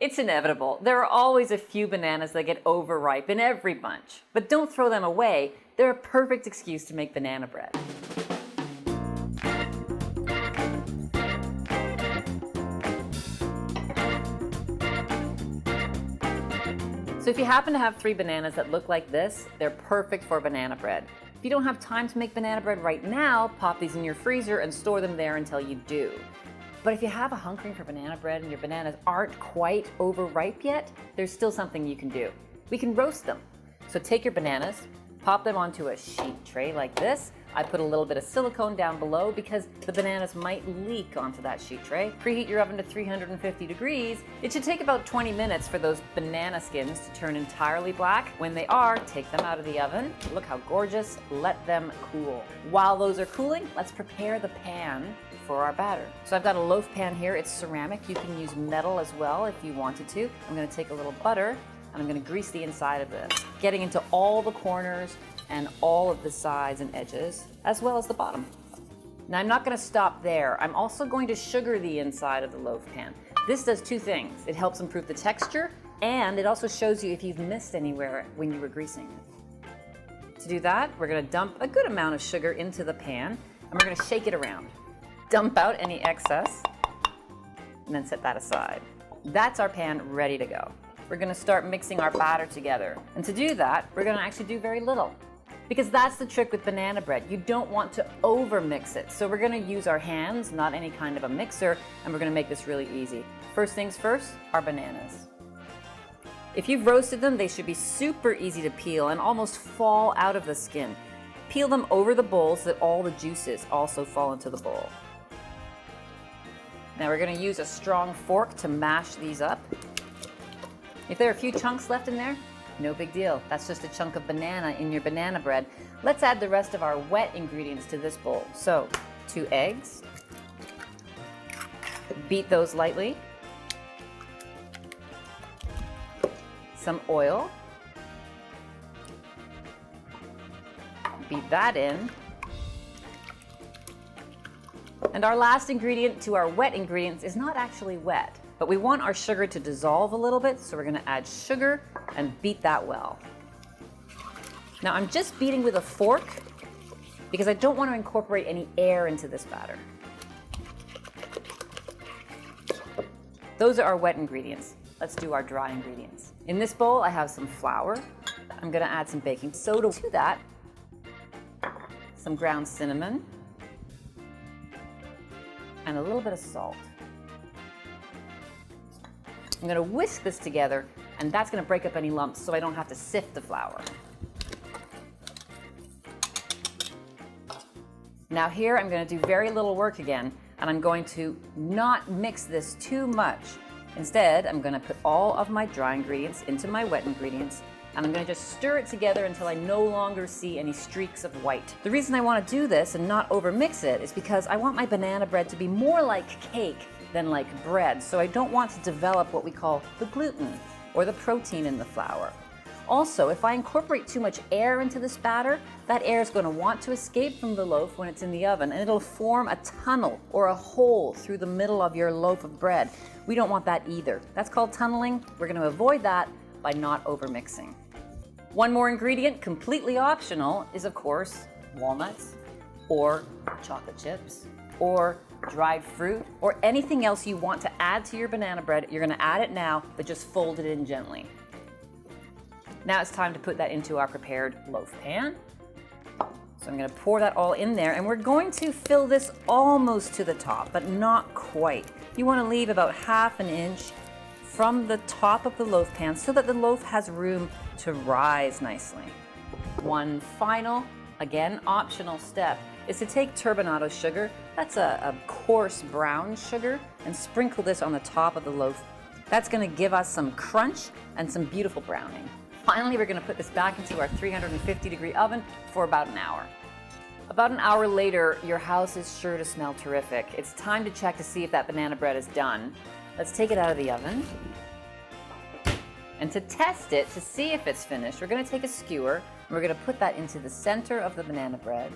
It's inevitable. There are always a few bananas that get overripe in every bunch. But don't throw them away. They're a perfect excuse to make banana bread. So if you happen to have 3 bananas that look like this, they're perfect for banana bread. If you don't have time to make banana bread right now, pop these in your freezer and store them there until you do. But if you have a hankering for banana bread and your bananas aren't quite overripe yet, there's still something you can do. We can roast them. So take your bananas, pop them onto a sheet tray like this. I put a little bit of silicone down below because the bananas might leak onto that sheet tray. Preheat your oven to 350 degrees. It should take about 20 minutes for those banana skins to turn entirely black. When they are, take them out of the oven. Look how gorgeous. Let them cool. While those are cooling, let's prepare the pan for our batter. So I've got a loaf pan here. It's ceramic. You can use metal as well if you wanted to. I'm going to take a little butter and I'm going to grease the inside of this, getting into all the corners and all of the sides and edges, as well as the bottom. Now I'm not going to stop there. I'm also going to sugar the inside of the loaf pan. This does 2 things. It helps improve the texture, and it also shows you if you've missed anywhere when you were greasing it. To do that, we're going to dump a good amount of sugar into the pan, and we're going to shake it around. Dump out any excess, and then set that aside. That's our pan ready to go. We're going to start mixing our batter together. And to do that, we're going to actually do very little. Because that's the trick with banana bread. You don't want to overmix it. So we're going to use our hands, not any kind of a mixer, and we're going to make this really easy. First things first, our bananas. If you've roasted them, they should be super easy to peel and almost fall out of the skin. Peel them over the bowl so that all the juices also fall into the bowl. Now we're going to use a strong fork to mash these up. If there are a few chunks left in there, no big deal. That's just a chunk of banana in your banana bread. Let's add the rest of our wet ingredients to this bowl. So, 2 eggs. Beat those lightly. Some oil. Beat that in. And our last ingredient to our wet ingredients is not actually wet, but we want our sugar to dissolve a little bit, so we're going to add sugar and beat that well. Now I'm just beating with a fork because I don't want to incorporate any air into this batter. Those are our wet ingredients. Let's do our dry ingredients. In this bowl I have some flour. I'm going to add some baking soda to that, some ground cinnamon, and a little bit of salt. I'm going to whisk this together, and that's going to break up any lumps so I don't have to sift the flour. Now here I'm going to do very little work again, and I'm going to not mix this too much. Instead, I'm going to put all of my dry ingredients into my wet ingredients, and I'm going to just stir it together until I no longer see any streaks of white. The reason I want to do this and not overmix it is because I want my banana bread to be more like cake than like bread, so I don't want to develop what we call the gluten or the protein in the flour. Also, if I incorporate too much air into this batter, that air is going to want to escape from the loaf when it's in the oven, and it'll form a tunnel or a hole through the middle of your loaf of bread. We don't want that either. That's called tunneling. We're going to avoid that by not overmixing. One more ingredient, completely optional, is of course walnuts or chocolate chips or dried fruit or anything else you want to add to your banana bread. You're going to add it now, but just fold it in gently. Now it's time to put that into our prepared loaf pan. So I'm going to pour that all in there, and we're going to fill this almost to the top, but not quite. You want to leave about ½ an inch from the top of the loaf pan so that the loaf has room to rise nicely. One final, again optional step, is to take turbinado sugar, that's a coarse brown sugar, and sprinkle this on the top of the loaf. That's going to give us some crunch and some beautiful browning. Finally, we're going to put this back into our 350-degree oven for about an hour. About an hour later, your house is sure to smell terrific. It's time to check to see if that banana bread is done. Let's take it out of the oven. And to test it, to see if it's finished, we're going to take a skewer and we're going to put that into the center of the banana bread.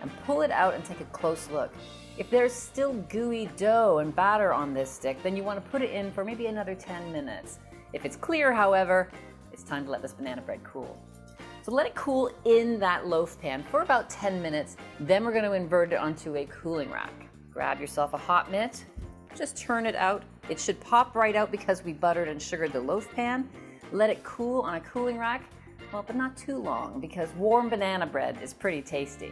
and pull it out and take a close look. If there's still gooey dough and batter on this stick, then you want to put it in for maybe another 10 minutes. If it's clear, however, it's time to let this banana bread cool. So let it cool in that loaf pan for about 10 minutes, then we're going to invert it onto a cooling rack. Grab yourself a hot mitt, just turn it out. It should pop right out because we buttered and sugared the loaf pan. Let it cool on a cooling rack, well, but not too long because warm banana bread is pretty tasty.